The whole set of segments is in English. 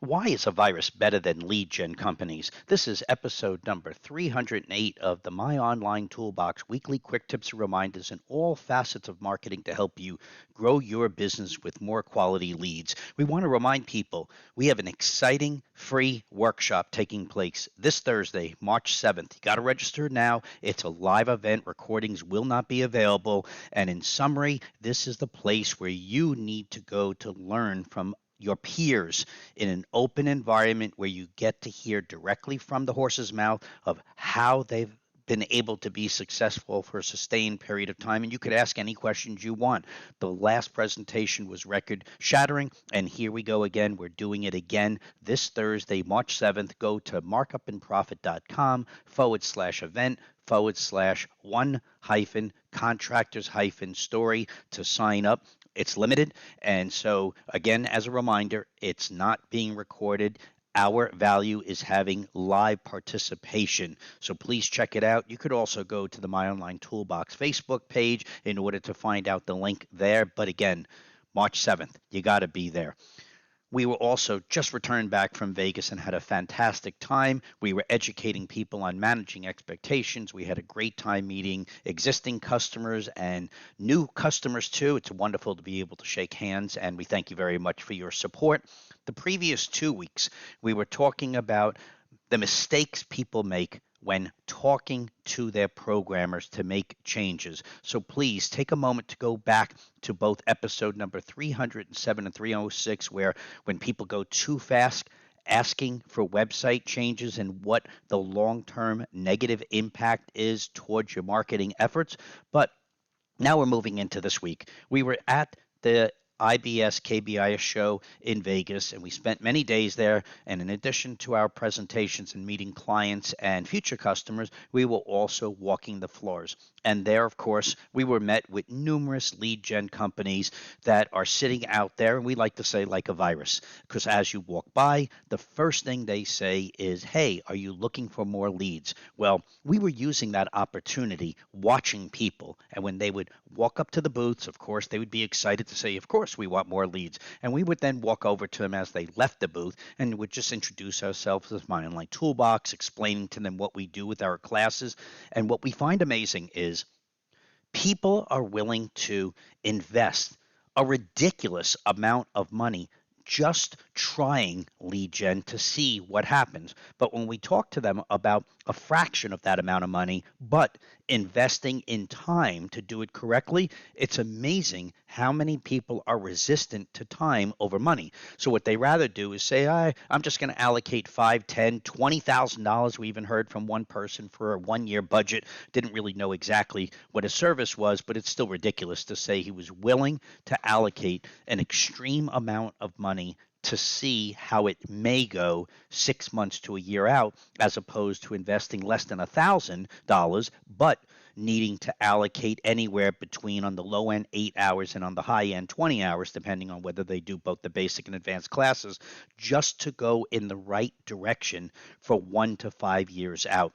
Why is a virus better than lead gen companies? This is episode number 308 of the My Online Toolbox weekly quick tips and reminders in all facets of marketing to help you grow your business with more quality leads. We want to remind people we have an exciting free workshop taking place this Thursday, March 7th. You got to register now. It's a live event. Recordings will not be available. And in summary, this is the place where you need to go to learn from your peers in an open environment where you get to hear directly from the horse's mouth of how they've been able to be successful for a sustained period of time. And you could ask any questions you want. The last presentation was record shattering. And here we go again. We're doing it again this Thursday, March 7th. Go to markupandprofit.com/event/one hyphen contractors hyphen story to sign up. It's limited. And so, again, as a reminder, it's not being recorded. Our value is having live participation. So please check it out. You could also go to the My Online Toolbox Facebook page in order to find out the link there. But again, March 7th, you got to be there. We were also just returned back from Vegas and had a fantastic time. We were educating people on managing expectations. We had a great time meeting existing customers and new customers too. It's wonderful to be able to shake hands, and we thank you very much for your support. The previous 2 weeks, we were talking about the mistakes people make when talking to their programmers to make changes. So please take a moment to go back to both episode number 307 and 306, where when people go too fast, asking for website changes and what the long-term negative impact is towards your marketing efforts. But now we're moving into this week. We were at the IBS KBIS show in Vegas, and we spent many days there. And in addition to our presentations and meeting clients and future customers, we were also walking the floors. And there, of course, we were met with numerous lead gen companies that are sitting out there, and we like to say like a virus, because as you walk by, the first thing they say is, hey, are you looking for more leads? Well, we were using that opportunity, watching people, and when they would walk up to the booths, of course, they would be excited to say, of course, we want more leads. And we would then walk over to them as they left the booth and would just introduce ourselves as My Online Toolbox, explaining to them what we do with our classes. And what we find amazing is people are willing to invest a ridiculous amount of money just trying lead gen to see what happens. But when we talk to them about a fraction of that amount of money, but investing in time to do it correctly, it's amazing how many people are resistant to time over money. So what they rather do is say, I'm just going to allocate $5, $10, $20,000. We even heard from one person for a 1-year budget, didn't really know exactly what a service was, but it's still ridiculous to say he was willing to allocate an extreme amount of money to see how it may go 6 months to a year out, as opposed to investing less than $1,000, but needing to allocate anywhere between, on the low end, 8 hours and on the high end, 20 hours, depending on whether they do both the basic and advanced classes, just to go in the right direction for 1 to 5 years out.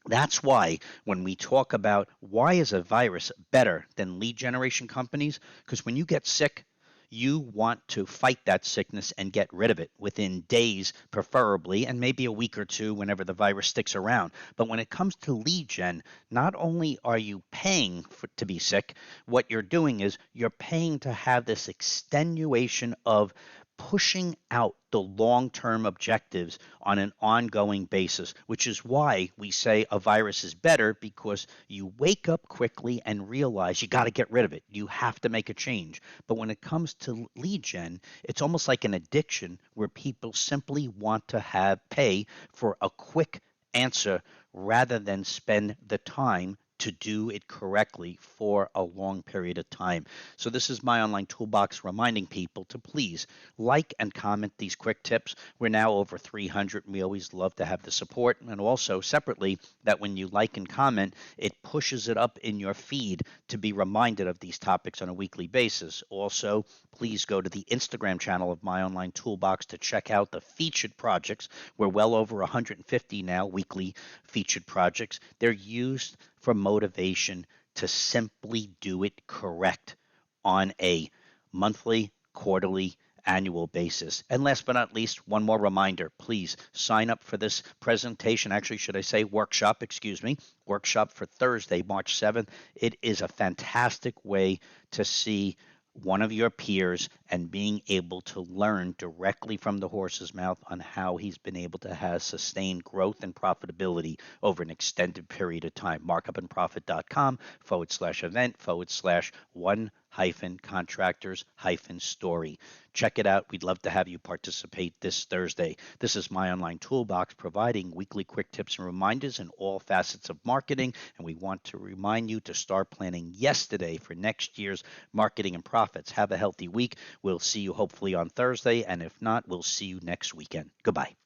That's why when we talk about why is a virus better than lead generation companies, because when you get sick, you want to fight that sickness and get rid of it within days, preferably, and maybe a week or two whenever the virus sticks around. But when it comes to lead gen, not only are you paying to be sick, what you're doing is you're paying to have this extenuation of pushing out the long-term objectives on an ongoing basis, which is why we say a virus is better, because you wake up quickly and realize you got to get rid of it. You have to make a change. But when it comes to lead gen, it's almost like an addiction where people simply want to pay for a quick answer rather than spend the time to do it correctly for a long period of time. So this is My Online Toolbox reminding people to please like and comment these quick tips. We're now over 300, and we always love to have the support. And also separately, that when you like and comment, it pushes it up in your feed to be reminded of these topics on a weekly basis. Also, please go to the Instagram channel of My Online Toolbox to check out the featured projects. We're well over 150 now weekly featured projects. They're used for motivation to simply do it correct on a monthly, quarterly, annual basis. And last but not least, one more reminder, please sign up for this presentation. Actually, should I say workshop, excuse me, workshop for Thursday, March 7th. It is a fantastic way to see one of your peers and being able to learn directly from the horse's mouth on how he's been able to have sustained growth and profitability over an extended period of time. Markupandprofit.com/event/one hyphen contractors hyphen story. Check it out. We'd love to have you participate this Thursday. This is my online toolbox providing weekly quick tips and reminders in all facets of marketing. And we want to remind you to start planning yesterday for next year's marketing and profits. Have a healthy week. We'll see you hopefully on Thursday. And if not, we'll see you next weekend. Goodbye.